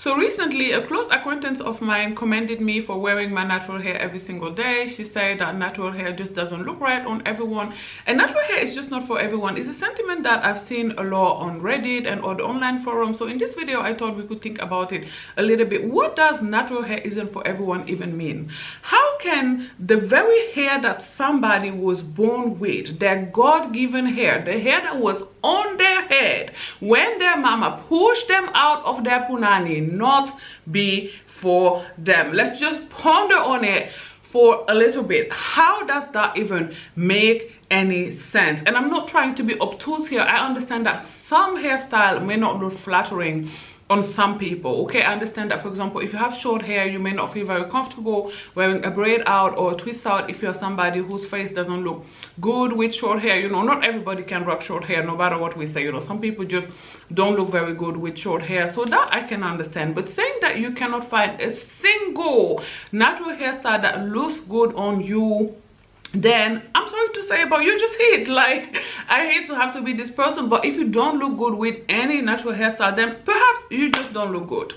So recently, a close acquaintance of mine commended me for wearing my natural hair every single day. She said that natural hair just doesn't look right on everyone, and natural hair is just not for everyone. It's a sentiment that I've seen a lot on Reddit and other online forums. So in this video, I thought we could think about it a little bit. What does natural hair isn't for everyone even mean? How can the very hair that somebody was born with, their God-given hair, the hair that was on their head when their mama pushed them out of their punani, not be for them? Let's just ponder on it for a little bit. How does that even make any sense? And I'm not trying to be obtuse here. I understand that some hairstyle may not look flattering on some people, okay? I understand that, for example, if you have short hair, you may not feel very comfortable wearing a braid out or a twist out if you're somebody whose face doesn't look good with short hair. You know, not everybody can rock short hair, no matter what we say. You know, some people just don't look very good with short hair, so that I can understand. But saying that you cannot find a single natural hairstyle that looks good on you, then I'm sorry to say, but you just hate. Like, I hate to have to be this person, but if you don't look good with any natural hairstyle, then perhaps you just don't look good.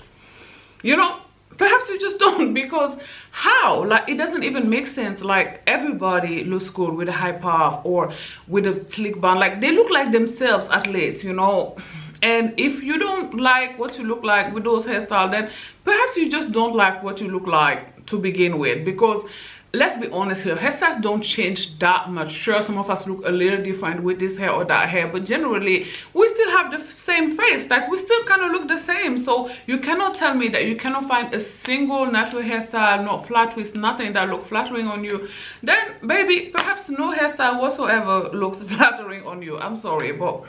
You know, perhaps you just don't, because how? Like, it doesn't even make sense. Like, everybody looks good with a high puff or with a slick bun. Like, they look like themselves, at least, you know. And if you don't like what you look like with those hairstyles, then perhaps you just don't like what you look like to begin with. Because let's be honest here, hairstyles don't change that much. Sure, some of us look a little different with this hair or that hair, but generally we still have the same face. Like, we still kind of look the same. So you cannot tell me that you cannot find a single natural hairstyle, not flat twist, nothing that looks flattering on you. Then baby, perhaps no hairstyle whatsoever looks flattering on you. I'm sorry, but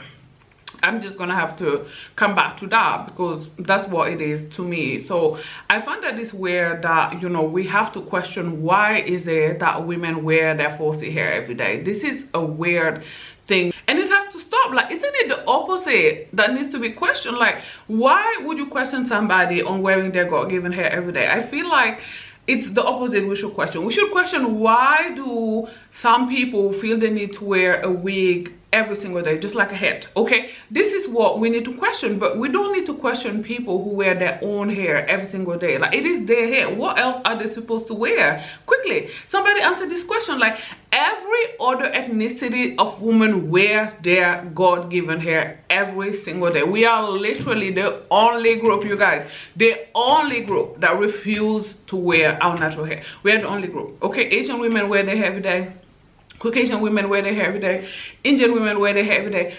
I'm just gonna have to come back to that because that's what it is to me. So I find that it's weird that, you know, we have to question why is it that women wear their falsy hair every day. This is a weird thing, and it has to stop. Like, isn't it the opposite that needs to be questioned? Like, why would you question somebody on wearing their God-given hair every day? I feel like it's the opposite we should question. We should question, why do some people feel the need to wear a wig every single day, just like a hat? Okay, this is what we need to question, but we don't need to question people who wear their own hair every single day. Like, it is their hair. What else are they supposed to wear? Quickly, somebody answer this question. Like, every other ethnicity of women wear their God-given hair every single day. We are literally the only group, you guys, the only group that refuse to wear our natural hair. We are the only group. Okay, Asian women wear their hair every day. Caucasian women wear their hair every day. Indian women wear their hair every day.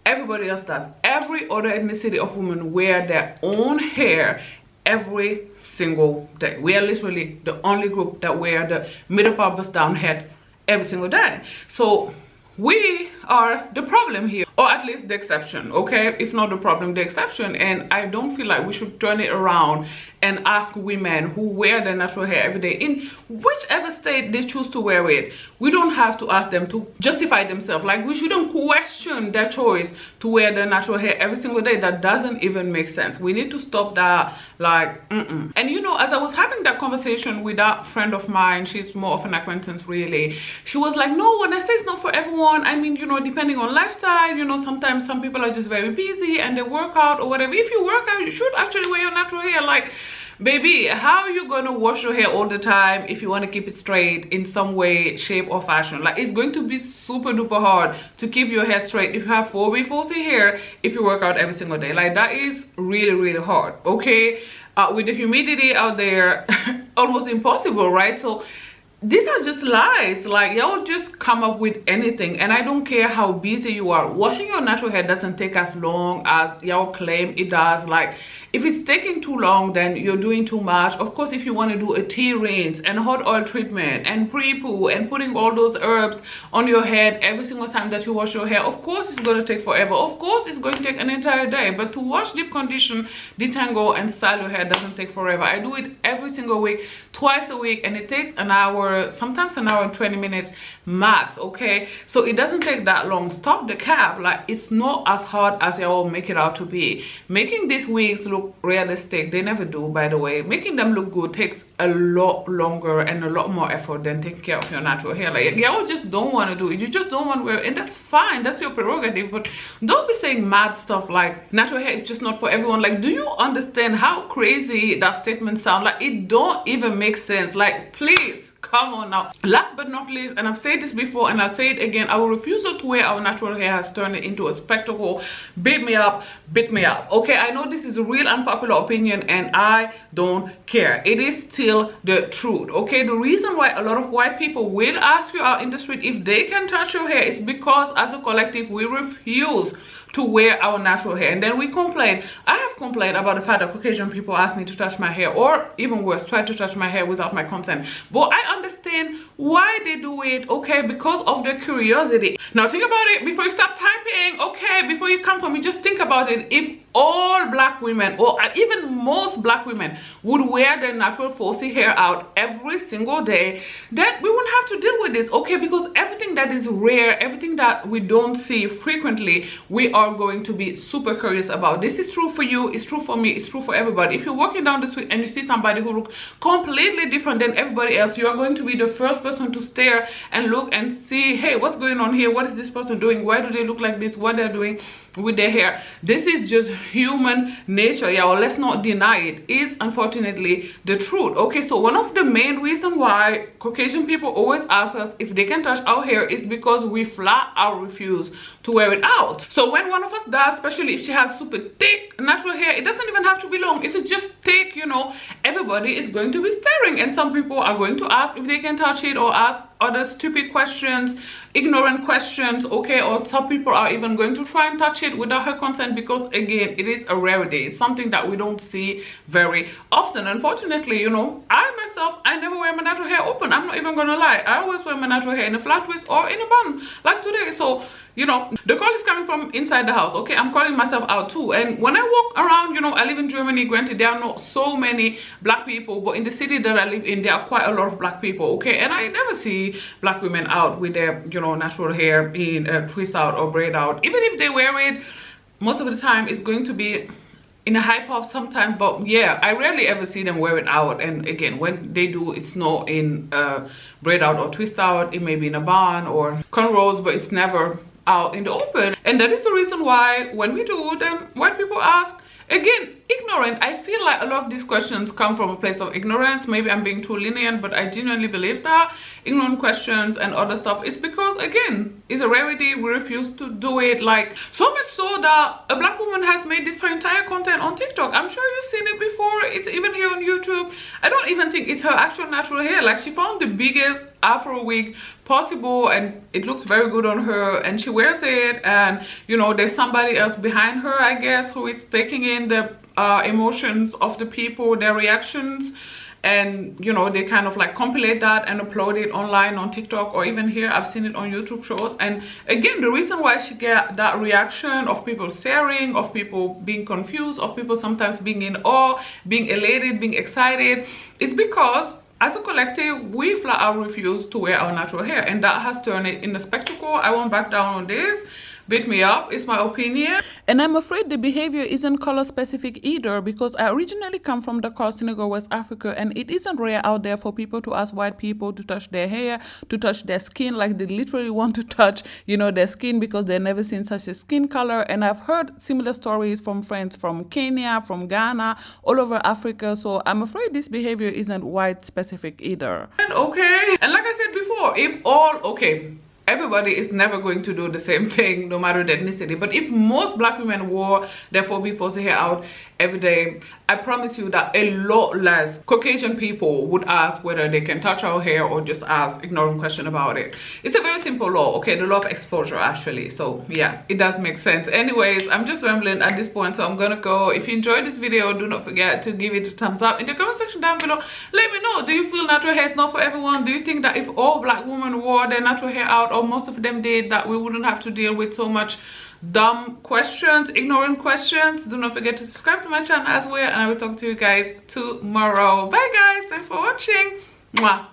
Everybody else does. Every other ethnicity of women wear their own hair every single day. We are literally the only group that wear the middle part bust down head every single day. So we are the problem here, or at least the exception, okay? If not the problem, the exception. And I don't feel like we should turn it around and ask women who wear their natural hair every day, in whichever state they choose to wear it, we don't have to ask them to justify themselves. Like, we shouldn't question their choice to wear their natural hair every single day. That doesn't even make sense. We need to stop that. Like, And you know, as I was having that conversation with that friend of mine, she's more of an acquaintance really, she was like, no, when I say it's not for everyone, I mean, you know, depending on lifestyle, you know, sometimes some people are just very busy and they work out or whatever. If you work out, you should actually wear your natural hair. Like, baby, how are you gonna wash your hair all the time if you want to keep it straight in some way, shape or fashion? Like, it's going to be super duper hard to keep your hair straight if you have 4B falsy hair, if you work out every single day. Like, that is really, really hard, okay? With the humidity out there, almost impossible, right? So these are just lies. Like, y'all just come up with anything, and I don't care how busy you are. Washing your natural hair doesn't take as long as y'all claim it does. Like, if it's taking too long, then you're doing too much. Of course, if you want to do a tea rinse and hot oil treatment and pre-poo and putting all those herbs on your head every single time that you wash your hair, of course it's going to take forever. Of course it's going to take an entire day. But to wash, deep condition, detangle and style your hair doesn't take forever. I do it every single week, twice a week, and it takes an hour, sometimes an hour and 20 minutes max, okay? So it doesn't take that long. Stop the cap. Like, it's not as hard as y'all make it out to be. Making these wigs look look realistic. They never do, by the way. Making them look good takes a lot longer and a lot more effort than taking care of your natural hair. Like, y'all just don't want to do it. You just don't want to wear it, and that's fine. That's your prerogative. But don't be saying mad stuff like natural hair is just not for everyone. Like, do you understand how crazy that statement sounds? Like, it don't even make sense. Like, please, come on now. Last but not least, and I've said this before and I'll say it again, our refusal to wear our natural hair has turned it into a spectacle. Beat me up, beat me up. Okay, I know this is a real unpopular opinion and I don't care. It is still the truth. Okay, the reason why a lot of white people will ask you out in the street if they can touch your hair is because as a collective we refuse to wear our natural hair, and then we complain. I have complained about the fact that Caucasian people ask me to touch my hair, or even worse, try to touch my hair without my consent. But I understand why they do it, okay, because of their curiosity. Now think about it before you start typing, okay, before you come for me, just think about it. If all black women, or even most black women, would wear their natural falsy hair out every single day, then we wouldn't have to deal with this, okay? Because everything that is rare, everything that we don't see frequently, we are going to be super curious about. This is true for you, it's true for me, it's true for everybody. If you're walking down the street and you see somebody who looks completely different than everybody else, you are going to be the first person to stare and look and see, hey, what's going on here? What is this person doing? Why do they look like this? What they're doing with their hair? This is just human nature, y'all. Let's not deny it. Is unfortunately the truth. Okay, so one of the main reasons why Caucasian people always ask us if they can touch our hair is because we flat out refuse to wear it out. So when one of us does, especially if she has super thick natural hair, it doesn't even have to be long. If it's just thick, you know, everybody is going to be staring, and some people are going to ask if they can touch it, or ask other stupid questions, ignorant questions, okay? Or some people are even going to try and touch it without her consent, because again, it is a rarity. It's something that we don't see very often. Unfortunately, you know, I myself, I never wear my natural hair open. I'm not even gonna lie. I always wear my natural hair in a flat twist or in a bun, like today. So, you know, the call is coming from inside the house, okay? I'm calling myself out too. And when I walk around, you know, I live in Germany. Granted, there are not so many black people, but in the city that I live in, there are quite a lot of black people, okay? And I never see black women out with their, you know, natural hair in twist out or braid out. Even if they wear it, most of the time it's going to be in a high puff sometimes, but yeah, I rarely ever see them wear it out. And again, when they do, it's not in braid out or twist out. It may be in a bun or cornrows, but it's never out in the open. And that is the reason why when we do, then white people ask, again, ignorant. I feel like a lot of these questions come from a place of ignorance. Maybe I'm being too lenient, but I genuinely believe that ignorant questions and other stuff is because, again, it's a rarity. We refuse to do it. Like, so much so that a black woman has made this her entire content on TikTok. I'm sure you've seen it before. It's even here on YouTube. I don't even think it's her actual natural hair. Like, she found the biggest afro wig possible, and it looks very good on her, and she wears it, and you know, there's somebody else behind her, I guess, who is taking in the emotions of the people, their reactions, and you know, they kind of like compilate that and upload it online on TikTok, or even here I've seen it on YouTube shows. And again, the reason why she get that reaction of people staring, of people being confused, of people sometimes being in awe, being elated, being excited, is because as a collective, we flat out refuse to wear our natural hair, and that has turned it into a spectacle. I won't back down on this. Beat me up, it's my opinion. And I'm afraid the behavior isn't color specific either, because I originally come from Dakar, Senegal, West Africa, and it isn't rare out there for people to ask white people to touch their hair, to touch their skin. Like, they literally want to touch, you know, their skin because they've never seen such a skin color. And I've heard similar stories from friends from Kenya, from Ghana, all over Africa. So I'm afraid this behavior isn't white specific either. And okay, and like I said before, if all, okay, everybody is never going to do the same thing, no matter the ethnicity. But if most black women wore their 4B falsy hair out every day, I promise you that a lot less Caucasian people would ask whether they can touch our hair, or just ask ignorant question about it. It's a very simple law, okay? The law of exposure, actually. So yeah, it does make sense. Anyways, I'm just rambling at this point, so I'm gonna go. If you enjoyed this video, do not forget to give it a thumbs up. In the comment section down below, let me know, do you feel natural hair is not for everyone? Do you think that if all black women wore their natural hair out, or most of them did, that we wouldn't have to deal with so much dumb questions, ignorant questions? Do not forget to subscribe to my channel as well, and I will talk to you guys tomorrow. Bye guys, thanks for watching. Mwah.